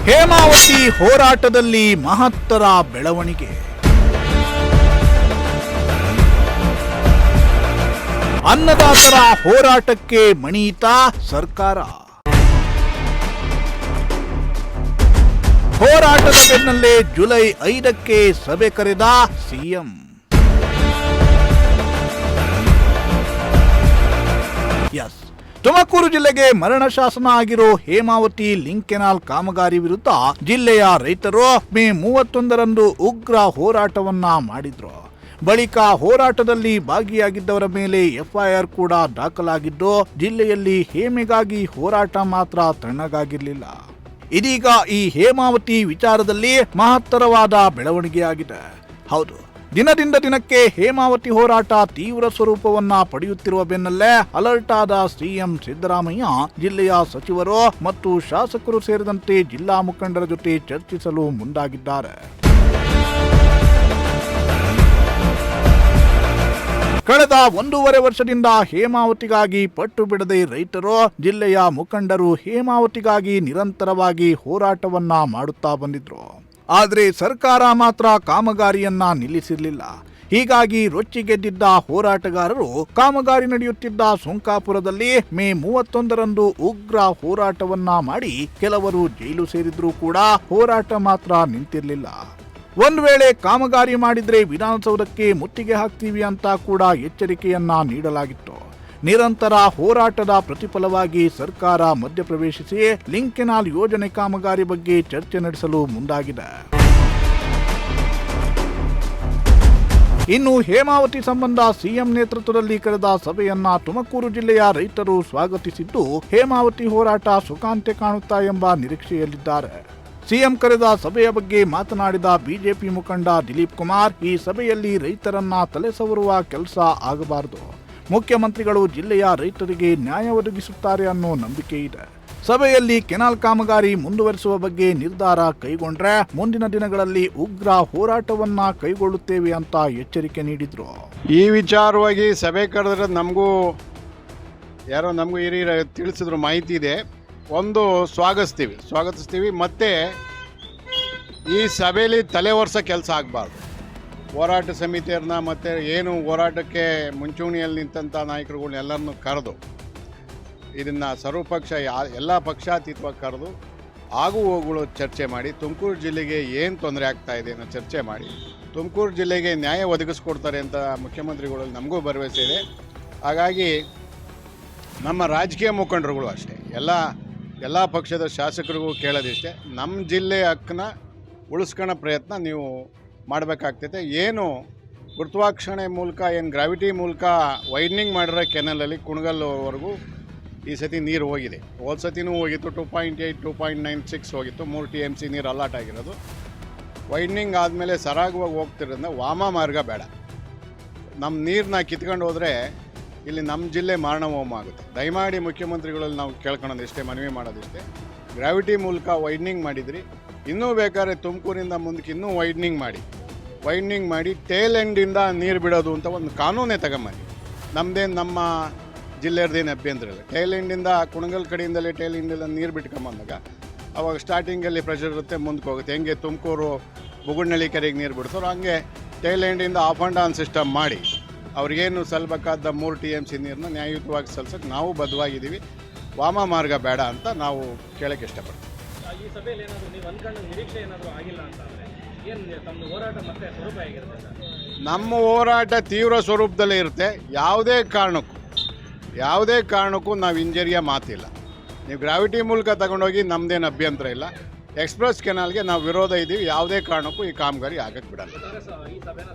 ಹೇಮಾವತಿ ಹೋರಾಟದಲ್ಲಿ ಮಹತ್ತರ ಬೆಳವಣಿಗೆ. ಅನ್ನದಾತರ ಹೋರಾಟಕ್ಕೆ ಮಣಿಯಿತ ಸರ್ಕಾರ. ಹೋರಾಟದ ಬೆನ್ನಲ್ಲೇ ಜುಲೈ 5ಕ್ಕೆ ಸಭೆ ಕರೆದ ಸಿಎಂ. ತುಮಕೂರು ಜಿಲ್ಲೆಗೆ ಮರಣ ಶಾಸನ ಆಗಿರೋ ಹೇಮಾವತಿ ಲಿಂಕ್ ಕೆನಾಲ್ ಕಾಮಗಾರಿ ವಿರುದ್ಧ ಜಿಲ್ಲೆಯ ರೈತರು ಮೇ 31ರಂದು ಉಗ್ರ ಹೋರಾಟವನ್ನ ಮಾಡಿದ್ರು. ಬಳಿಕ ಹೋರಾಟದಲ್ಲಿ ಭಾಗಿಯಾಗಿದ್ದವರ ಮೇಲೆ ಎಫ್ಐಆರ್ ಕೂಡ ದಾಖಲಾಗಿದ್ದು, ಜಿಲ್ಲೆಯಲ್ಲಿ ಹೇಮೆಗಾಗಿ ಹೋರಾಟ ಮಾತ್ರ ತಣ್ಣಗಾಗಿರಲಿಲ್ಲ. ಇದೀಗ ಈ ಹೇಮಾವತಿ ವಿಚಾರದಲ್ಲಿ ಮಹತ್ತರವಾದ ಬೆಳವಣಿಗೆಯಾಗಿದೆ. ಹೌದು, ದಿನದಿಂದ ದಿನಕ್ಕೆ ಹೇಮಾವತಿ ಹೋರಾಟ ತೀವ್ರ ಸ್ವರೂಪವನ್ನ ಪಡೆಯುತ್ತಿರುವ ಬೆನ್ನಲ್ಲೇ ಅಲರ್ಟ್ ಆದ ಸಿಎಂ ಸಿದ್ದರಾಮಯ್ಯ ಜಿಲ್ಲೆಯ ಸಚಿವರು ಮತ್ತು ಶಾಸಕರು ಸೇರಿದಂತೆ ಜಿಲ್ಲಾ ಮುಖಂಡರ ಜೊತೆ ಚರ್ಚಿಸಲು ಮುಂದಾಗಿದ್ದಾರೆ. ಕಳೆದ 1.5 ವರ್ಷದಿಂದ ಹೇಮಾವತಿಗಾಗಿ ಪಟ್ಟು ಬಿಡದೆ ರೈತರು, ಜಿಲ್ಲೆಯ ಮುಖಂಡರು ಹೇಮಾವತಿಗಾಗಿ ನಿರಂತರವಾಗಿ ಹೋರಾಟವನ್ನ ಮಾಡುತ್ತಾ ಬಂದಿದ್ರು. ಆದರೆ ಸರ್ಕಾರ ಮಾತ್ರ ಕಾಮಗಾರಿಯನ್ನ ನಿಲ್ಲಿಸಿರಲಿಲ್ಲ. ಹೀಗಾಗಿ ರೊಚ್ಚಿಗೆದ್ದಿದ್ದ ಹೋರಾಟಗಾರರು ಕಾಮಗಾರಿ ನಡೆಯುತ್ತಿದ್ದ ಸೋಂಕಾಪುರದಲ್ಲಿ ಮೇ 31ರಂದು ಉಗ್ರ ಹೋರಾಟವನ್ನ ಮಾಡಿ ಕೆಲವರು ಜೈಲು ಸೇರಿದ್ರೂ ಕೂಡ ಹೋರಾಟ ಮಾತ್ರ ನಿಂತಿರಲಿಲ್ಲ. ಒಂದು ವೇಳೆ ಕಾಮಗಾರಿ ಮಾಡಿದ್ರೆ ವಿಧಾನಸೌಧಕ್ಕೆ ಮುತ್ತಿಗೆ ಹಾಕ್ತೀವಿ ಅಂತ ಕೂಡ ಎಚ್ಚರಿಕೆಯನ್ನ ನೀಡಲಾಗಿತ್ತು. ನಿರಂತರ ಹೋರಾಟದ ಪ್ರತಿಫಲವಾಗಿ ಸರ್ಕಾರ ಮಧ್ಯಪ್ರವೇಶಿಸಿ ಲಿಂಕ್ ಕೆನಾಲ್ ಯೋಜನೆ ಕಾಮಗಾರಿ ಬಗ್ಗೆ ಚರ್ಚೆ ನಡೆಸಲು ಮುಂದಾಗಿದೆ. ಇನ್ನು ಹೇಮಾವತಿ ಸಂಬಂಧ ಸಿಎಂ ನೇತೃತ್ವದಲ್ಲಿ ಕರೆದ ಸಭೆಯನ್ನ ತುಮಕೂರು ಜಿಲ್ಲೆಯ ರೈತರು ಸ್ವಾಗತಿಸಿದ್ದು, ಹೇಮಾವತಿ ಹೋರಾಟ ಸುಖಾಂತ್ಯ ಕಾಣುತ್ತಾ ಎಂಬ ನಿರೀಕ್ಷೆಯಲ್ಲಿದ್ದಾರೆ. ಸಿಎಂ ಕರೆದ ಸಭೆಯ ಬಗ್ಗೆ ಮಾತನಾಡಿದ ಬಿಜೆಪಿ ಮುಖಂಡ ದಿಲೀಪ್ ಕುಮಾರ್, ಈ ಸಭೆಯಲ್ಲಿ ರೈತರನ್ನ ತಲೆಸವರುವ ಕೆಲಸ ಆಗಬಾರದು. ಮುಖ್ಯಮಂತ್ರಿಗಳು ಜಿಲ್ಲೆಯ ರೈತರಿಗೆ ನ್ಯಾಯ ಒದಗಿಸುತ್ತಾರೆ ಅನ್ನೋ ನಂಬಿಕೆ ಇದೆ. ಸಭೆಯಲ್ಲಿ ಕೆನಾಲ್ ಕಾಮಗಾರಿ ಮುಂದುವರಿಸುವ ಬಗ್ಗೆ ನಿರ್ಧಾರ ಕೈಗೊಂಡ್ರೆ ಮುಂದಿನ ದಿನಗಳಲ್ಲಿ ಉಗ್ರ ಹೋರಾಟವನ್ನ ಕೈಗೊಳ್ಳುತ್ತೇವೆ ಅಂತ ಎಚ್ಚರಿಕೆ ನೀಡಿದ್ರು. ಈ ವಿಚಾರವಾಗಿ ಸಭೆ ಕರೆದ್ರೆ ನಮಗೂ ಹಿರಿಯರು ತಿಳಿಸಿದ್ರು, ಮಾಹಿತಿ ಇದೆ. ಒಂದು ಸ್ವಾಗತಿಸ್ತೀವಿ. ಮತ್ತೆ ಈ ಸಭೆಯಲ್ಲಿ ತಲೆ ವರ್ಷ ಕೆಲಸ ಆಗಬಾರ್ದು. ಹೋರಾಟ ಸಮಿತಿಯವ್ರನ್ನ ಮತ್ತು ಏನು ಹೋರಾಟಕ್ಕೆ ಮುಂಚೂಣಿಯಲ್ಲಿ ನಿಂತಂಥ ನಾಯಕರುಗಳನ್ನೆಲ್ಲರನ್ನು ಕರೆದು ಇದನ್ನು ಸರ್ವಪಕ್ಷ ಎಲ್ಲ ಪಕ್ಷಾತೀತವಾಗಿ ಕರೆದು ಆಗು ಹೋಗುಗಳು ಚರ್ಚೆ ಮಾಡಿ, ತುಮಕೂರು ಜಿಲ್ಲೆಗೆ ಏನು ತೊಂದರೆ ಆಗ್ತಾ ಇದೆ ಅನ್ನೋ ಚರ್ಚೆ ಮಾಡಿ, ತುಮಕೂರು ಜಿಲ್ಲೆಗೆ ನ್ಯಾಯ ಒದಗಿಸ್ಕೊಡ್ತಾರೆ ಅಂತ ಮುಖ್ಯಮಂತ್ರಿಗಳಲ್ಲಿ ನಮಗೂ ಭರವಸೆ ಇದೆ. ಹಾಗಾಗಿ ನಮ್ಮ ರಾಜಕೀಯ ಮುಖಂಡರುಗಳು ಅಷ್ಟೇ, ಎಲ್ಲ ಪಕ್ಷದ ಶಾಸಕರಿಗೂ ಕೇಳೋದಿಷ್ಟೇ, ನಮ್ಮ ಜಿಲ್ಲೆ ಹಕ್ಕನ್ನ ಉಳಿಸ್ಕೊಳ್ಳೋ ಪ್ರಯತ್ನ ನೀವು ಮಾಡಬೇಕಾಗ್ತೈತೆ. ಏನು ಗುರುತ್ವಾಕರ್ಷಣೆ ಮೂಲಕ, ಏನು ಗ್ರಾವಿಟಿ ಮೂಲಕ ವೈಡ್ನಿಂಗ್ ಮಾಡಿರೋ ಕೆನಲಲ್ಲಿ ಕುಣಗಲ್ವರೆಗೂ ಈ ಸತಿ ನೀರು ಹೋಗಿದೆ. ಹೋದ ಸತಿನೂ ಹೋಗಿತ್ತು, 2.8, 2.96 ಹೋಗಿತ್ತು. 3 TMC ನೀರು ಅಲಾಟ್ ಆಗಿರೋದು. ವೈಡ್ನಿಂಗ್ ಆದಮೇಲೆ ಸರಾಗವಾಗಿ ಹೋಗ್ತಿರೋದ್ರಿಂದ ವಾಮ ಮಾರ್ಗ ಬೇಡ. ನಮ್ಮ ನೀರನ್ನ ಕಿತ್ಕೊಂಡು ಹೋದರೆ ಇಲ್ಲಿ ನಮ್ಮ ಜಿಲ್ಲೆ ಮಾರಣಹೋಮ ಆಗುತ್ತೆ. ದಯಮಾಡಿ ಮುಖ್ಯಮಂತ್ರಿಗಳಲ್ಲಿ ನಾವು ಕೇಳ್ಕೊಳ್ಳೋದಿಷ್ಟೇ, ಮನವಿ ಮಾಡೋದಿಷ್ಟೇ, ಗ್ರಾವಿಟಿ ಮೂಲಕ ವೈಡ್ನಿಂಗ್ ಮಾಡಿದ್ರಿ, ಇನ್ನೂ ಬೇಕಾದ್ರೆ ತುಮಕೂರಿಂದ ಮುಂದಕ್ಕೆ ಇನ್ನೂ ವೈಡ್ನಿಂಗ್ ಮಾಡಿ ಟೇಲ್ ಎಂಡಿಂದ ನೀರು ಬಿಡೋದು ಅಂತ ಒಂದು ಕಾನೂನೇ ತಗೊಂಬನ್ನಿ. ನಮ್ಮ ಜಿಲ್ಲೆಯವ್ರದ್ದೇನು ಅಭ್ಯಂತರ ಇಲ್ಲ. ಟೇಲ್ ಎಂಡಿಂದ ಕುಣಗಲ್ ಕಡೆಯಿಂದಲೇ ಟೇಲ್ ಎಂಡಿಂದ ನೀರು ಬಿಟ್ಕೊಂಬಂದಾಗ ಅವಾಗ ಸ್ಟಾರ್ಟಿಂಗಲ್ಲಿ ಪ್ರೆಷರ್ ಇರುತ್ತೆ, ಮುಂದಕ್ಕೆ ಹೋಗುತ್ತೆ. ಹೆಂಗೆ ತುಮಕೂರು ಬುಗುಡ್ನಳ್ಳಿ ಕೆರೆಗೆ ನೀರು ಬಿಡ್ತಾರೋ ಹಂಗೆ ಟೇಲ್ ಎಂಡಿಂದ ಆಫ್ ಆ್ಯಂಡ್ ಆನ್ ಸಿಸ್ಟಮ್ ಮಾಡಿ ಅವ್ರಿಗೇನು ಸಲ್ಲಬೇಕಾದ 3 TMC ನೀರನ್ನ ನ್ಯಾಯಯುತವಾಗಿ ಸಲ್ಲಿಸೋಕೆ ನಾವು ಬದ್ಧವಾಗಿದ್ದೀವಿ. ವಾಮ ಮಾರ್ಗ ಬೇಡ ಅಂತ ನಾವು ಕೇಳೋಕ್ಕೆ ಇಷ್ಟಪಡ್ತೀವಿ. ಈ ಸಭೆಯಲ್ಲಿ ಏನಾದರೂ ನೀವು ಅಂದ್ಕೊಂಡು ನಿರೀಕ್ಷೆ ಏನಾದರೂ ಆಗಿಲ್ಲ ಅಂತಂದರೆ ಏನು ತಮ್ಮ ಹೋರಾಟ ಮತ್ತೆ ಸ್ವರೂಪ ಹೇಗಿರುತ್ತೆ? ನಮ್ಮ ಹೋರಾಟ ತೀವ್ರ ಸ್ವರೂಪದಲ್ಲೇ ಇರುತ್ತೆ. ಯಾವುದೇ ಕಾರಣಕ್ಕೂ ನಾವು ಇಂಜರಿಯ ಮಾತಿಲ್ಲ. ನೀವು ಗ್ರಾವಿಟಿ ಮೂಲಕ ತಗೊಂಡೋಗಿ ನಮ್ಮದೇನು ಅಭ್ಯಂತರ ಇಲ್ಲ. ಎಕ್ಸ್ಪ್ರೆಸ್ ಕೆನಾಲ್ಗೆ ನಾವು ವಿರೋಧ ಇದ್ದೀವಿ. ಯಾವುದೇ ಕಾರಣಕ್ಕೂ ಈ ಕಾಮಗಾರಿ ಆಗಕ್ಕೆ ಬಿಡಲ್ಲ.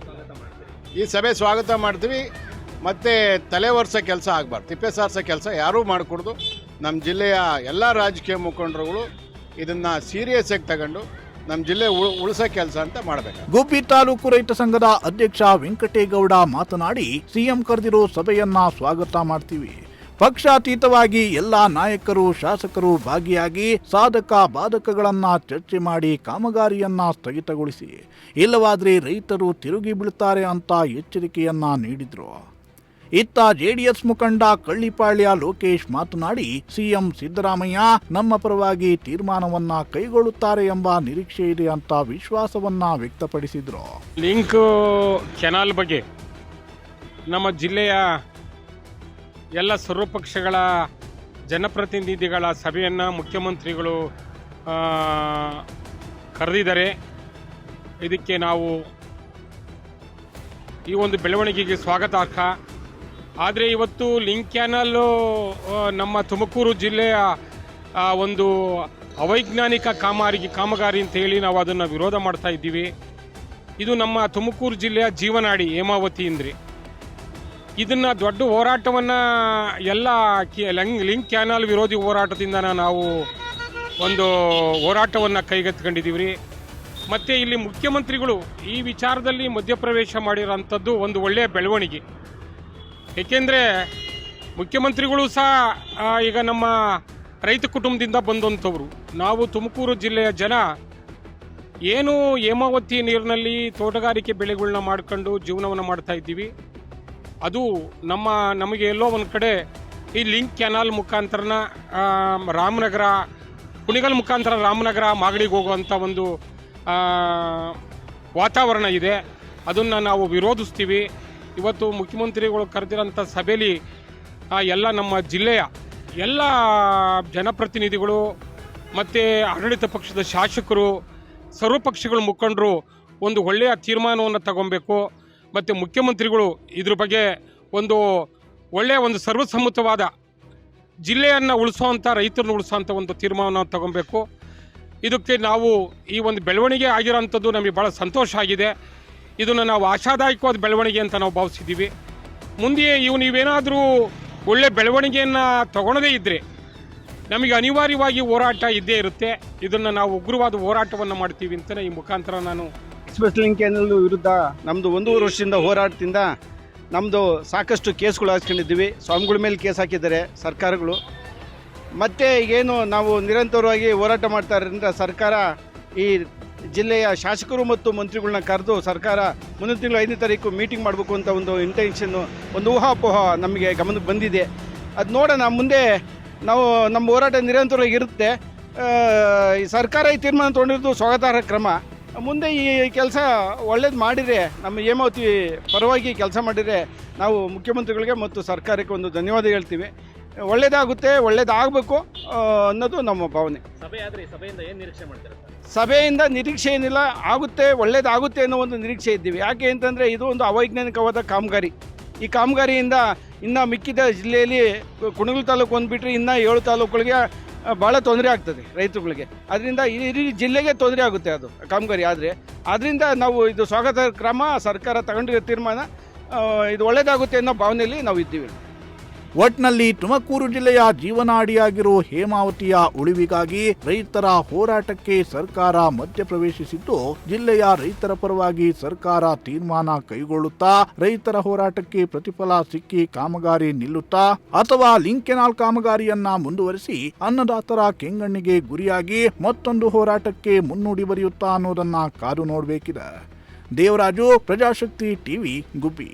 ಈ ಸಭೆ ಸ್ವಾಗತ ಮಾಡ್ತೀವಿ. ಮತ್ತು ತಲೆ ವರ್ಷ ಕೆಲಸ ಆಗಬಾರ್ದು, ತಿಪ್ಪೆ ಸಾರಿಸೋ ಕೆಲಸ ಯಾರೂ ಮಾಡಿಕೊಡ್ದು. ನಮ್ಮ ಜಿಲ್ಲೆಯ ಎಲ್ಲ ರಾಜಕೀಯ ಮುಖಂಡರುಗಳು ಇದನ್ನು ಸೀರಿಯಸ್ ಆಗಿ ತಗೊಂಡು ನಮ್ಮ ಜಿಲ್ಲೆ ಉಳಿಸೋ ಕೆಲಸ ಅಂತ ಮಾಡಬೇಕು. ಗುಬ್ಬಿ ತಾಲೂಕು ರೈತ ಸಂಘದ ಅಧ್ಯಕ್ಷ ವೆಂಕಟೇಗೌಡ ಮಾತನಾಡಿ, ಸಿಎಂ ಕರೆದಿರೋ ಸಭೆಯನ್ನ ಸ್ವಾಗತ ಮಾಡ್ತೀವಿ. ಪಕ್ಷಾತೀತವಾಗಿ ಎಲ್ಲ ನಾಯಕರು, ಶಾಸಕರು ಭಾಗಿಯಾಗಿ ಸಾಧಕ ಬಾಧಕಗಳನ್ನ ಚರ್ಚೆ ಮಾಡಿ ಕಾಮಗಾರಿಯನ್ನ ಸ್ಥಗಿತಗೊಳಿಸಿ, ಇಲ್ಲವಾದರೆ ರೈತರು ತಿರುಗಿ ಬೀಳ್ತಾರೆ ಅಂತ ಎಚ್ಚರಿಕೆಯನ್ನ ನೀಡಿದ್ರು. ಇತ್ತ ಜೆಡಿಎಸ್ ಮುಖಂಡ ಕಳ್ಳಿಪಾಳ್ಯ ಲೋಕೇಶ್ ಮಾತನಾಡಿ, ಸಿಎಂ ಸಿದ್ದರಾಮಯ್ಯ ನಮ್ಮ ಪರವಾಗಿ ತೀರ್ಮಾನವನ್ನ ಕೈಗೊಳ್ಳುತ್ತಾರೆ ಎಂಬ ನಿರೀಕ್ಷೆ ಇದೆ ಅಂತ ವಿಶ್ವಾಸವನ್ನ ವ್ಯಕ್ತಪಡಿಸಿದ್ರು. ಲಿಂಕ್ ಕೆನಾಲ್ ಬಗ್ಗೆ ನಮ್ಮ ಜಿಲ್ಲೆಯ ಎಲ್ಲ ಸರ್ವಪಕ್ಷಗಳ ಜನಪ್ರತಿನಿಧಿಗಳ ಸಭೆಯನ್ನು ಮುಖ್ಯಮಂತ್ರಿಗಳು ಕರೆದಿದ್ದಾರೆ. ಇದಕ್ಕೆ ನಾವು ಈ ಒಂದು ಬೆಳವಣಿಗೆಗೆ ಸ್ವಾಗತಾರ್ಹ. ಆದರೆ ಇವತ್ತು ಲಿಂಕ್ ಕ್ಯಾನಲ್ಲು ನಮ್ಮ ತುಮಕೂರು ಜಿಲ್ಲೆಯ ಒಂದು ಅವೈಜ್ಞಾನಿಕ ಕಾಮಗಾರಿ ಅಂತ ಹೇಳಿ ನಾವು ಅದನ್ನು ವಿರೋಧ ಮಾಡ್ತಾ ಇದ್ದೀವಿ. ಇದು ನಮ್ಮ ತುಮಕೂರು ಜಿಲ್ಲೆಯ ಜೀವನಾಡಿ ಹೇಮಾವತಿ ಅಂದರೆ. ಇದನ್ನು ದೊಡ್ಡ ಹೋರಾಟವನ್ನು ಎಲ್ಲ ಲಿಂಕ್ ಕ್ಯಾನಲ್ ವಿರೋಧಿ ಹೋರಾಟದಿಂದ ನಾವು ಒಂದು ಹೋರಾಟವನ್ನು ಕೈಗೆತ್ತಿಕೊಂಡಿದ್ದೀವಿ ರೀ. ಮತ್ತು ಇಲ್ಲಿ ಮುಖ್ಯಮಂತ್ರಿಗಳು ಈ ವಿಚಾರದಲ್ಲಿ ಮಧ್ಯಪ್ರವೇಶ ಮಾಡಿರೋಂಥದ್ದು ಒಂದು ಒಳ್ಳೆಯ ಬೆಳವಣಿಗೆ. ಏಕೆಂದರೆ ಮುಖ್ಯಮಂತ್ರಿಗಳು ಸಹ ಈಗ ನಮ್ಮ ರೈತ ಕುಟುಂಬದಿಂದ ಬಂದಂಥವ್ರು. ನಾವು ತುಮಕೂರು ಜಿಲ್ಲೆಯ ಜನ ಏನು ಹೇಮಾವತಿ ನೀರಿನಲ್ಲಿ ತೋಟಗಾರಿಕೆ ಬೆಳೆಗಳನ್ನ ಮಾಡ್ಕೊಂಡು ಜೀವನವನ್ನು ಮಾಡ್ತಾ ಇದ್ದೀವಿ. ಅದು ನಮಗೆ ಎಲ್ಲೋ ಒಂದು ಕಡೆ ಈ ಲಿಂಕ್ ಕ್ಯಾನಾಲ್ ಮುಖಾಂತರನ ರಾಮನಗರ ಕುಣಿಗಲ್ ಮುಖಾಂತರ ರಾಮನಗರ ಮಾಗಡಿಗೆ ಹೋಗುವಂಥ ಒಂದು ವಾತಾವರಣ ಇದೆ. ಅದನ್ನು ನಾವು ವಿರೋಧಿಸ್ತೀವಿ. ಇವತ್ತು ಮುಖ್ಯಮಂತ್ರಿಗಳು ಕರೆದಿರೋಂಥ ಸಭೆಯಲ್ಲಿ ಎಲ್ಲ ನಮ್ಮ ಜಿಲ್ಲೆಯ ಎಲ್ಲ ಜನಪ್ರತಿನಿಧಿಗಳು ಮತ್ತು ಆಡಳಿತ ಪಕ್ಷದ ಶಾಸಕರು ಸರ್ವಪಕ್ಷಗಳ ಮುಖಂಡರು ಒಂದು ಒಳ್ಳೆಯ ತೀರ್ಮಾನವನ್ನು ತಗೊಬೇಕು. ಮತ್ತು ಮುಖ್ಯಮಂತ್ರಿಗಳು ಇದ್ರ ಬಗ್ಗೆ ಒಂದು ಒಳ್ಳೆಯ ಒಂದು ಸರ್ವಸಮ್ಮತವಾದ ಜಿಲ್ಲೆಯನ್ನು ಉಳಿಸೋವಂಥ ರೈತರನ್ನು ಉಳಿಸೋವಂಥ ಒಂದು ತೀರ್ಮಾನವನ್ನು ತಗೊಬೇಕು. ಇದಕ್ಕೆ ನಾವು ಈ ಒಂದು ಬೆಳವಣಿಗೆ ಆಗಿರೋಂಥದ್ದು ನಮಗೆ ಭಾಳ ಸಂತೋಷ ಆಗಿದೆ. ಇದನ್ನು ನಾವು ಆಶಾದಾಯಕವಾದ ಬೆಳವಣಿಗೆ ಅಂತ ನಾವು ಭಾವಿಸಿದ್ದೀವಿ. ಮುಂದೆ ನೀವೇನಾದರೂ ಒಳ್ಳೆ ಬೆಳವಣಿಗೆಯನ್ನು ತಗೊಳ್ಳದೇ ಇದ್ದರೆ ನಮಗೆ ಅನಿವಾರ್ಯವಾಗಿ ಹೋರಾಟ ಇದ್ದೇ ಇರುತ್ತೆ. ಇದನ್ನು ನಾವು ಉಗ್ರವಾದ ಹೋರಾಟವನ್ನು ಮಾಡ್ತೀವಿ ಅಂತಲೇ ಈ ಮುಖಾಂತರ ನಾನು ಎಕ್ಸ್‌ಪ್ರೆಸ್ ಲಿಂಕ್ ಕ್ಯಾನಲ್ ವಿರುದ್ಧ ನಮ್ಮದು 1.5 ವರ್ಷದಿಂದ ಹೋರಾಟದಿಂದ ನಮ್ಮದು ಸಾಕಷ್ಟು ಕೇಸ್ಗಳು ಹಾಕ್ಸ್ಕೊಂಡಿದ್ದೀವಿ. ಸ್ವಾಮಿಗಳ ಮೇಲೆ ಕೇಸ್ ಹಾಕಿದ್ದಾರೆ ಸರ್ಕಾರಗಳು. ಮತ್ತು ಈಗೇನು ನಾವು ನಿರಂತರವಾಗಿ ಹೋರಾಟ ಮಾಡ್ತಾ ಇರೋದ್ರಿಂದ ಸರ್ಕಾರ ಈ ಜಿಲ್ಲೆಯ ಶಾಸಕರು ಮತ್ತು ಮಂತ್ರಿಗಳನ್ನ ಕರೆದು ಸರ್ಕಾರ ಮುಂದಿನ ತಿಂಗಳು 5ನೇ ತಾರೀಕು ಮೀಟಿಂಗ್ ಮಾಡಬೇಕು ಅಂತ ಒಂದು ಇಂಟೆನ್ಷನ್ನು, ಒಂದು ಊಹಾಪೋಹ ನಮಗೆ ಗಮನಕ್ಕೆ ಬಂದಿದೆ. ಅದು ನೋಡೋಣ, ಮುಂದೆ ನಾವು ನಮ್ಮ ಹೋರಾಟ ನಿರಂತರವಾಗಿ ಇರುತ್ತೆ. ಈ ಸರ್ಕಾರ ಈ ತೀರ್ಮಾನ ತೊಗೊಂಡಿರೋದು ಸ್ವಾಗತಾರ್ಹ ಕ್ರಮ. ಮುಂದೆ ಈ ಕೆಲಸ ಒಳ್ಳೇದು ಮಾಡಿದರೆ, ನಮ್ಮ ಹೇಮಾವತಿ ಪರವಾಗಿ ಕೆಲಸ ಮಾಡಿದರೆ ನಾವು ಮುಖ್ಯಮಂತ್ರಿಗಳಿಗೆ ಮತ್ತು ಸರ್ಕಾರಕ್ಕೆ ಒಂದು ಧನ್ಯವಾದ ಹೇಳ್ತೀವಿ. ಒಳ್ಳೇದಾಗುತ್ತೆ, ಒಳ್ಳೇದಾಗಬೇಕು ಅನ್ನೋದು ನಮ್ಮ ಭಾವನೆ. ಸಭೆಯಿಂದ ಏನು ನಿರೀಕ್ಷೆ ಮಾಡ್ತಾರೆ? ಸಭೆಯಿಂದ ನಿರೀಕ್ಷೆ ಏನಿಲ್ಲ, ಆಗುತ್ತೆ, ಒಳ್ಳೇದಾಗುತ್ತೆ ಅನ್ನೋ ಒಂದು ನಿರೀಕ್ಷೆ ಇದ್ದೀವಿ. ಯಾಕೆ ಅಂತಂದರೆ ಇದು ಒಂದು ಅವೈಜ್ಞಾನಿಕವಾದ ಕಾಮಗಾರಿ. ಈ ಕಾಮಗಾರಿಯಿಂದ ಇನ್ನು ಮಿಕ್ಕಿದ ಜಿಲ್ಲೆಯಲ್ಲಿ ಕುಣಗಲ್ ತಾಲೂಕು ಬಂದುಬಿಟ್ರೆ ಇನ್ನು 7 ತಾಲೂಕುಗಳಿಗೆ ಭಾಳ ತೊಂದರೆ ಆಗ್ತದೆ ರೈತರುಗಳಿಗೆ. ಅದರಿಂದ ಇಡೀ ಜಿಲ್ಲೆಗೆ ತೊಂದರೆ ಆಗುತ್ತೆ ಅದು ಕಾಮಗಾರಿ ಆದರೆ. ಆದ್ದರಿಂದ ನಾವು ಇದು ಸ್ವಾಗತ ಕ್ರಮ, ಸರ್ಕಾರ ತಗೊಂಡಿರೋ ತೀರ್ಮಾನ ಇದು ಒಳ್ಳೆಯದಾಗುತ್ತೆ ಅನ್ನೋ ಭಾವನೆಯಲ್ಲಿ ನಾವು ಇದ್ದೀವಿ. ಒಟ್ನಲ್ಲಿ ತುಮಕೂರು ಜಿಲ್ಲೆಯ ಜೀವನಾಡಿಯಾಗಿರೋ ಹೇಮಾವತಿಯ ಉಳಿವಿಗಾಗಿ ರೈತರ ಹೋರಾಟಕ್ಕೆ ಸರ್ಕಾರ ಮಧ್ಯಪ್ರವೇಶಿಸಿದ್ದು, ಜಿಲ್ಲೆಯ ರೈತರ ಪರವಾಗಿ ಸರ್ಕಾರ ತೀರ್ಮಾನ ಕೈಗೊಳ್ಳುತ್ತಾ ರೈತರ ಹೋರಾಟಕ್ಕೆ ಪ್ರತಿಫಲ ಸಿಕ್ಕಿ ಕಾಮಗಾರಿ ನಿಲ್ಲುತ್ತಾ ಅಥವಾ ಲಿಂಕ್ ಕೆನಾಲ್ ಕಾಮಗಾರಿಯನ್ನ ಮುಂದುವರಿಸಿ ಅನ್ನದಾತರ ಕೆಂಗಣ್ಣಿಗೆ ಗುರಿಯಾಗಿ ಮತ್ತೊಂದು ಹೋರಾಟಕ್ಕೆ ಮುನ್ನುಡಿ ಬರೆಯುತ್ತಾ ಅನ್ನೋದನ್ನ ಕಾದು ನೋಡಬೇಕಿದೆ. ದೇವರಾಜು, ಪ್ರಜಾಶಕ್ತಿ ಟಿವಿ, ಗುಬ್ಬಿ.